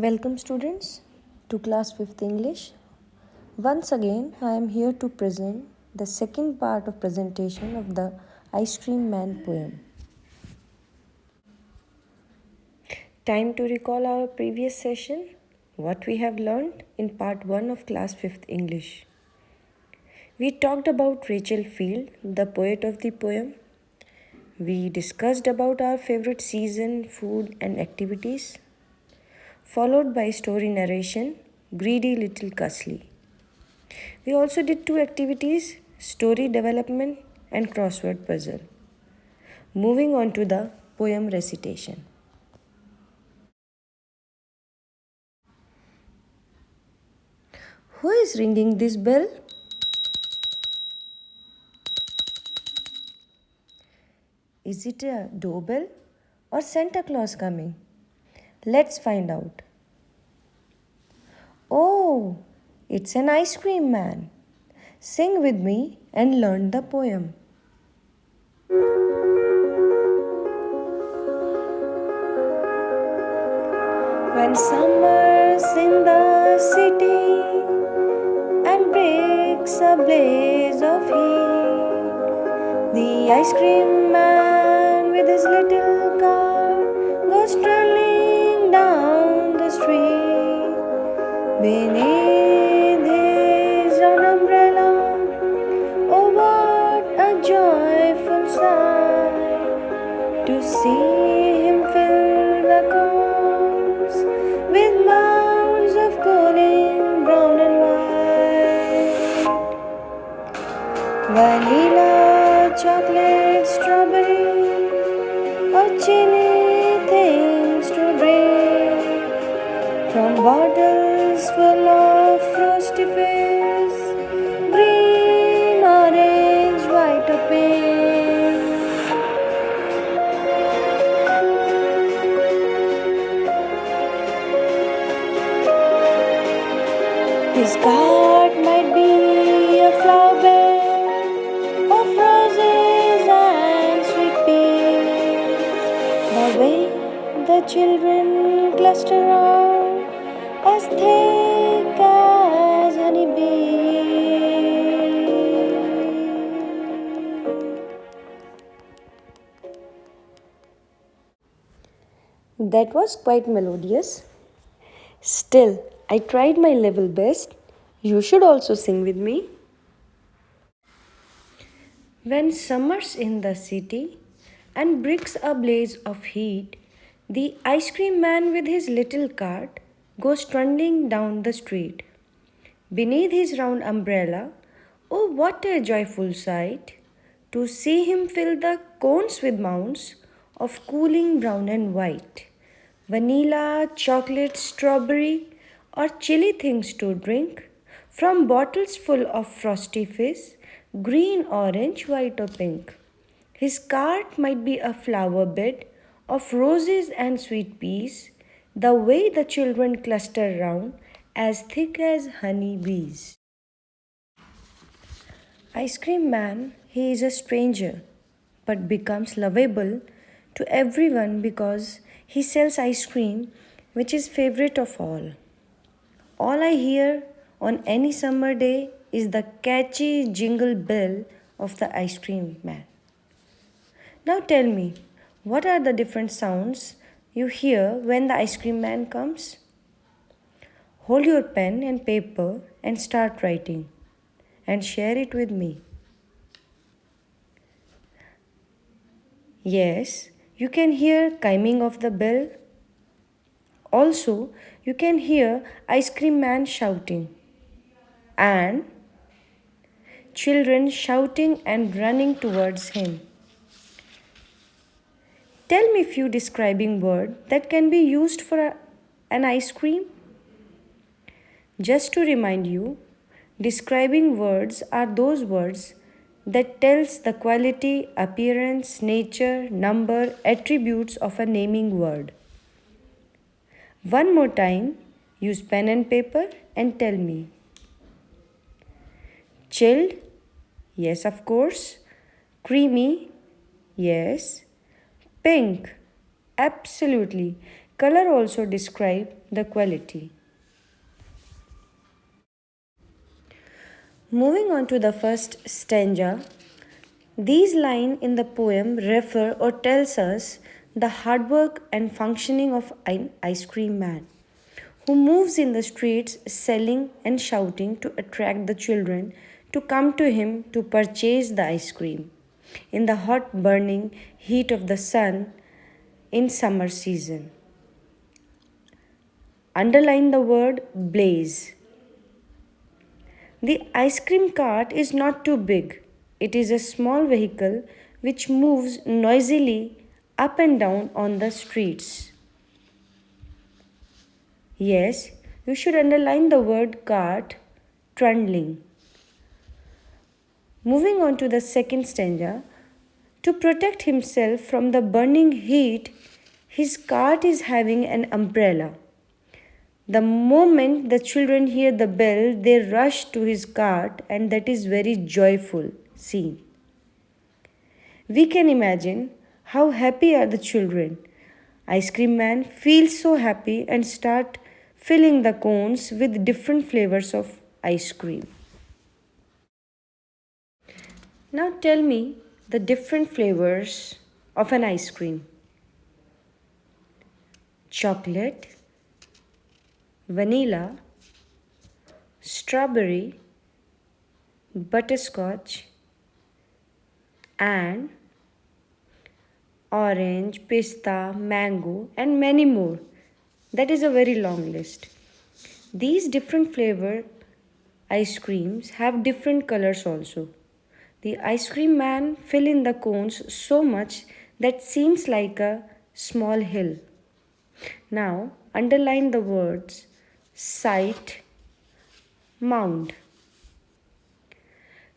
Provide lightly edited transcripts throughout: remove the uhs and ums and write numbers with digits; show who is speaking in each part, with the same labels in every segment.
Speaker 1: Welcome students to class 5th English. Once again I am here to present the second part of presentation of the Ice Cream Man poem. Time to recall our previous session, what we have learned in part 1 of class 5th English. We talked about Rachel Field, the poet of the poem. We discussed about our favorite season, food and activities, followed by story narration, Greedy Little Cussly. We also did 2 activities, story development and crossword puzzle. Moving on to the poem recitation. Who is ringing this bell? Is it a doorbell or Santa Claus coming? Let's find out. Oh, it's an ice cream man. Sing with me and learn the poem. When summer's in the city and breaks a blaze of heat, the ice cream man with his little car goes strolling down the street. Beneath his round umbrella, oh what a joyful sight to see him fill the cones with mounds of cooling brown and white. Vanilla, chocolate, strawberry, or chilly things to drink from bottles full of frosty fizz, green, orange, white or pink. His cart might be a flower bed of roses and sweet peas. The way the children cluster round, as thick as honeybee. That was quite melodious. Still, I tried my level best. You should also sing with me. When summer's in the city and bricks a blaze of heat, the ice cream man with his little cart goes trundling down the street. Beneath his round umbrella, oh what a joyful sight to see him fill the cones with mounds of cooling brown and white, vanilla, chocolate, strawberry, or chilly things to drink from bottles full of frosty fizz, green, orange, white, or pink. His cart might be a flower bed of roses and sweet peas, the way the children cluster round, as thick as honey bees. Ice Cream Man, he is a stranger, but becomes lovable to everyone because he sells ice cream, which is favorite of all. All I hear on any summer day is the catchy jingle bell of the ice cream man. Now tell me, what are the different sounds you hear when the ice cream man comes? Hold your pen and paper and start writing and share it with me. Yes, you can hear chiming of the bell. Also, you can hear ice cream man shouting and children shouting and running towards him. Tell me few describing words that can be used for an ice cream. Just to remind you, describing words are those words that tells the quality, appearance, nature, number, attributes of a naming word. One more time, use pen and paper and tell me. Chilled? Yes, of course. Creamy? Yes. Pink? Absolutely. Color also describe the quality. Moving on to the first stanza, these lines in the poem refer or tells us the hard work and functioning of an ice cream man who moves in the streets selling and shouting to attract the children to come to him to purchase the ice cream in the hot burning heat of the sun in summer season. Underline the word blaze. The ice cream cart is not too big. It is a small vehicle which moves noisily up and down on the streets. Yes, you should underline the word cart, trundling. Moving on to the second stanza, to protect himself from the burning heat, his cart is having an umbrella. The moment the children hear the bell, they rush to his cart, and that is very joyful scene. We can imagine how happy are the children. Ice cream man feels so happy and start filling the cones with different flavors of ice cream. Now tell me the different flavors of an ice cream. Chocolate, vanilla, strawberry, butterscotch, and orange, pista, mango, and many more. That is a very long list. These different flavor ice creams have different colors also. The ice cream man fill in the cones so much that seems like a small hill. Now underline the words sight, mound.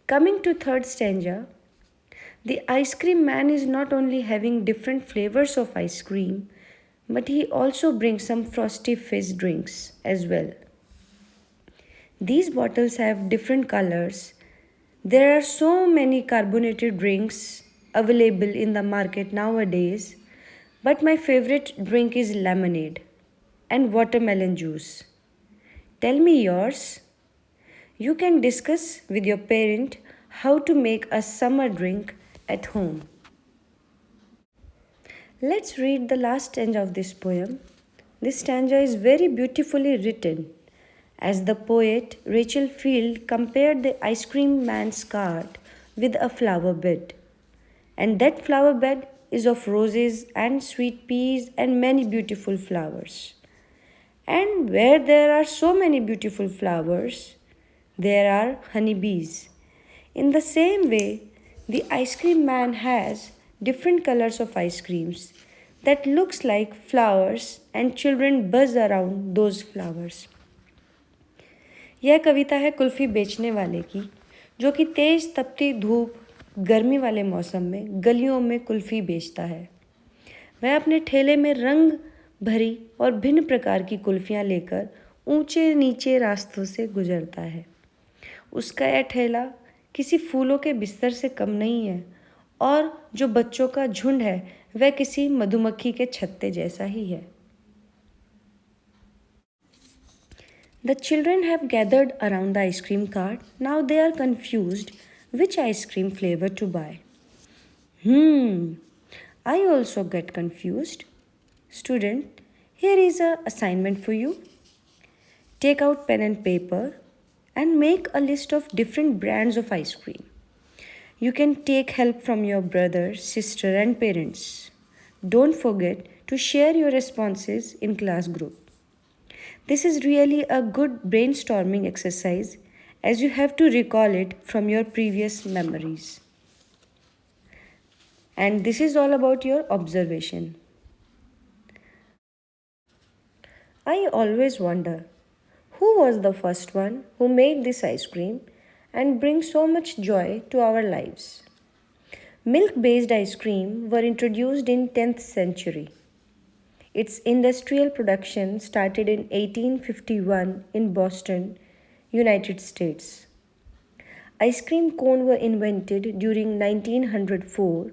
Speaker 1: Coming to third stanza, the ice cream man is not only having different flavors of ice cream, but he also brings some frosty fizz drinks as well. These bottles have different colors. There are so many carbonated drinks available in the market nowadays, but my favorite drink is lemonade and watermelon juice. Tell me yours. You can discuss with your parent how to make a summer drink at home. Let's read the last stanza of this poem. This stanza is very beautifully written, as the poet Rachel Field compared the ice cream man's cart with a flower bed. And that flower bed is of roses and sweet peas and many beautiful flowers. And where there are so many beautiful flowers, there are honeybees. In the same way, the ice cream man has different colors of ice creams that looks like flowers and children buzz around those flowers. यह कविता है कुल्फ़ी बेचने वाले की, जो कि तेज़ तपती धूप गर्मी वाले मौसम में गलियों में कुल्फ़ी बेचता है। वह अपने ठेले में रंग भरी और भिन्न प्रकार की कुल्फ़ियाँ लेकर ऊंचे नीचे रास्तों से गुजरता है। उसका यह ठेला किसी फूलों के बिस्तर से कम नहीं है, और जो बच्चों का झुंड है वह किसी मधुमक्खी के छत्ते जैसा ही है। The children have gathered around the ice cream cart. Now they are confused which ice cream flavor to buy. I also get confused. Student, here is an assignment for you. Take out pen and paper and make a list of different brands of ice cream. You can take help from your brother, sister, and parents. Don't forget to share your responses in class group. This is really a good brainstorming exercise, as you have to recall it from your previous memories. And this is all about your observation. I always wonder, who was the first one who made this ice cream and bring so much joy to our lives? Milk-based ice cream were introduced in 10th century. Its industrial production started in 1851 in Boston, United States. Ice cream cones were invented during 1904.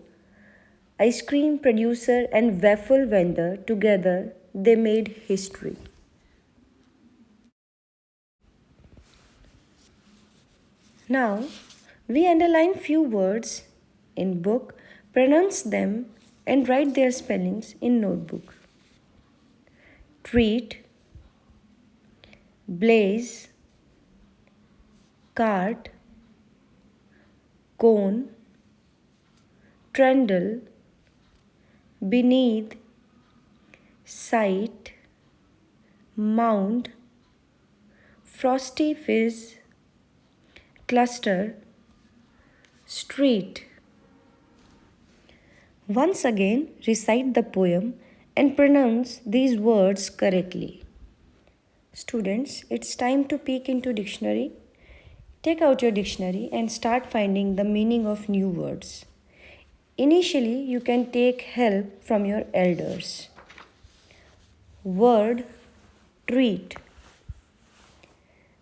Speaker 1: Ice cream producer and waffle vendor together they made history. Now, we underline few words in book, pronounce them and write their spellings in notebook. Treat, blaze, cart, cone, trundle, beneath, sight, mound, frosty fizz, cluster, street. Once again, recite the poem and pronounce these words correctly. Students, it's time to peek into dictionary. Take out your dictionary and start finding the meaning of new words. Initially, you can take help from your elders. Word treat,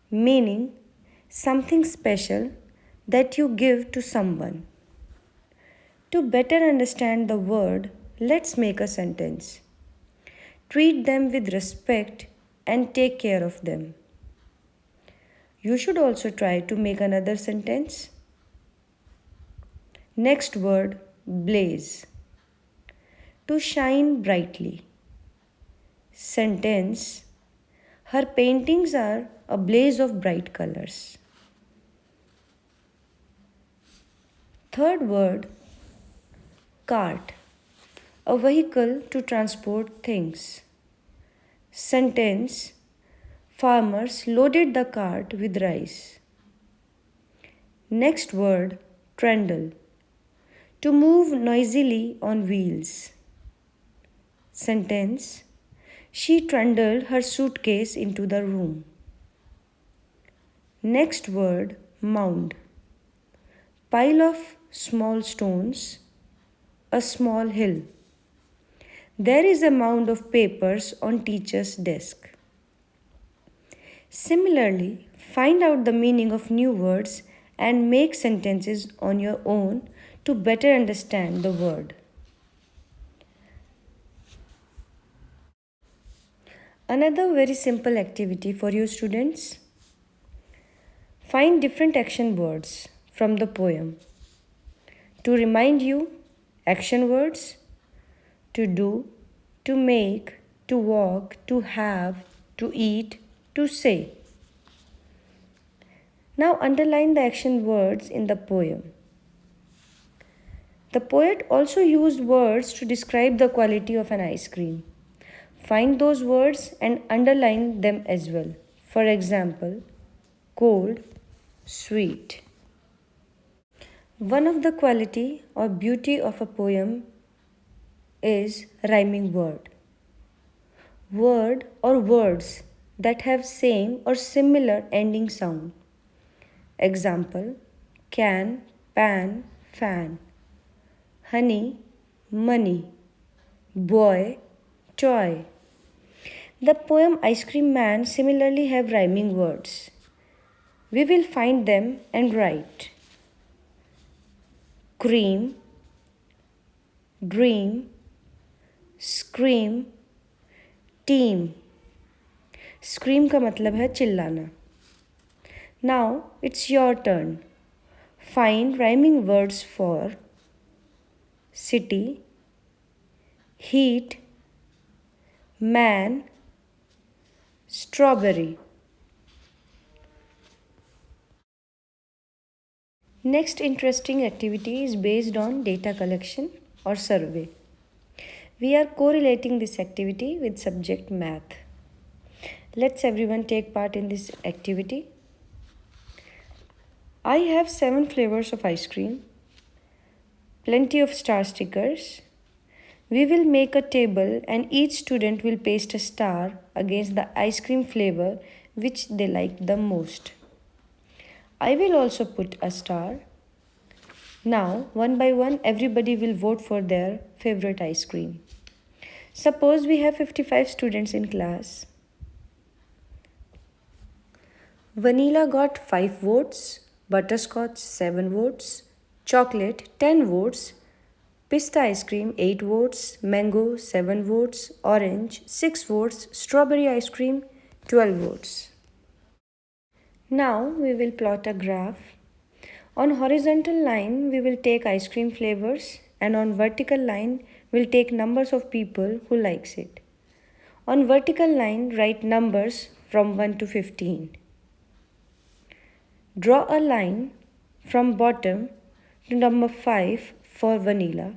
Speaker 1: meaning something special that you give to someone. To better understand the word, let's make a sentence. Treat them with respect and take care of them. You should also try to make another sentence. Next word, blaze. To shine brightly. Sentence. Her paintings are a blaze of bright colors. Third word, cart. A vehicle to transport things. Sentence. Farmers loaded the cart with rice. Next word, trundle. To move noisily on wheels. Sentence. She trundled her suitcase into the room. Next word, mound. Pile of small stones, a small hill. There is a mound of papers on teacher's desk. Similarly, find out the meaning of new words and make sentences on your own to better understand the word. Another very simple activity for you students. Find different action words from the poem. To remind you, action words to do, to make, to walk, to have, to eat, to say. Now underline the action words in the poem. The poet also used words to describe the quality of an ice cream. Find those words and underline them as well. For example, cold, sweet. One of the quality or beauty of a poem is rhyming word. Word or words that have same or similar ending sound. Example, can, pan, fan. Honey, money. Boy, toy. The poem Ice Cream Man similarly have rhyming words. We will find them and write. Cream, dream, scream, team. Scream का मतलब है चिल्लाना. Now it's your turn. Find rhyming words for city, heat, man, strawberry. Next interesting activity is based on data collection or survey. We are correlating this activity with subject math. Let's everyone take part in this activity. I have 7 flavors of ice cream, plenty of star stickers. We will make a table and each student will paste a star against the ice cream flavor which they like the most. I will also put a star. Now, one by one, everybody will vote for their favorite ice cream. Suppose we have 55 students in class. Vanilla got 5 votes, butterscotch 7 votes, chocolate 10 votes, Pista ice cream 8 votes, mango 7 votes, orange 6 votes, strawberry ice cream 12 votes. Now we will plot a graph. On horizontal line we will take ice cream flavors and on vertical line we'll take numbers of people who likes it. On vertical line write numbers from 1 to 15. Draw a line from bottom to number 5 for vanilla.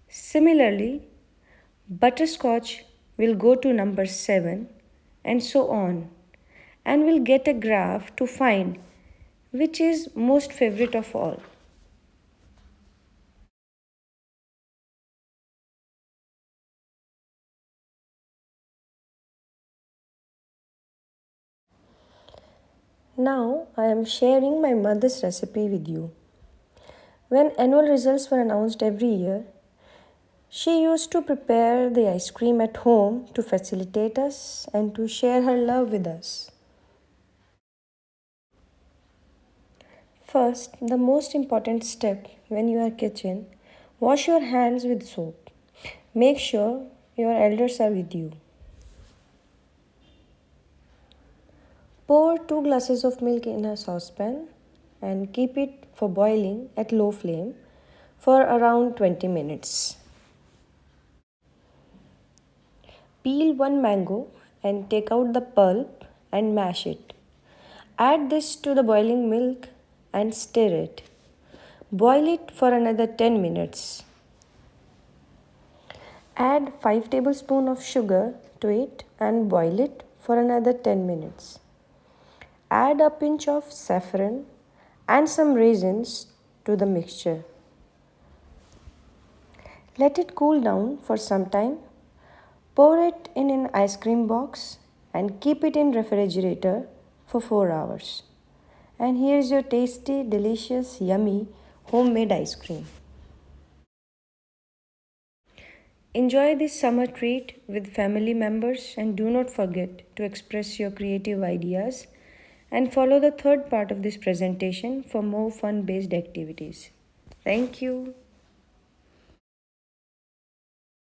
Speaker 1: Similarly, butterscotch will go to number 7 and so on, and we'll get a graph to find which is most favorite of all. Now I am sharing my mother's recipe with you. When annual results were announced every year, she used to prepare the ice cream at home to facilitate us and to share her love with us. First, the most important step when you are kitchen, wash your hands with soap. Make sure your elders are with you. Pour 2 glasses of milk in a saucepan and keep it for boiling at low flame for around 20 minutes. Peel one mango and take out the pulp and mash it. Add this to the boiling milk and stir it. Boil it for another 10 minutes. Add 5 tablespoons of sugar to it and boil it for another 10 minutes. Add a pinch of saffron and some raisins to the mixture. Let it cool down for some time. Pour it in an ice cream box and keep it in refrigerator for 4 hours. And here is your tasty, delicious, yummy homemade ice cream. Enjoy this summer treat with family members and do not forget to express your creative ideas and follow the third part of this presentation for more fun-based activities. Thank you.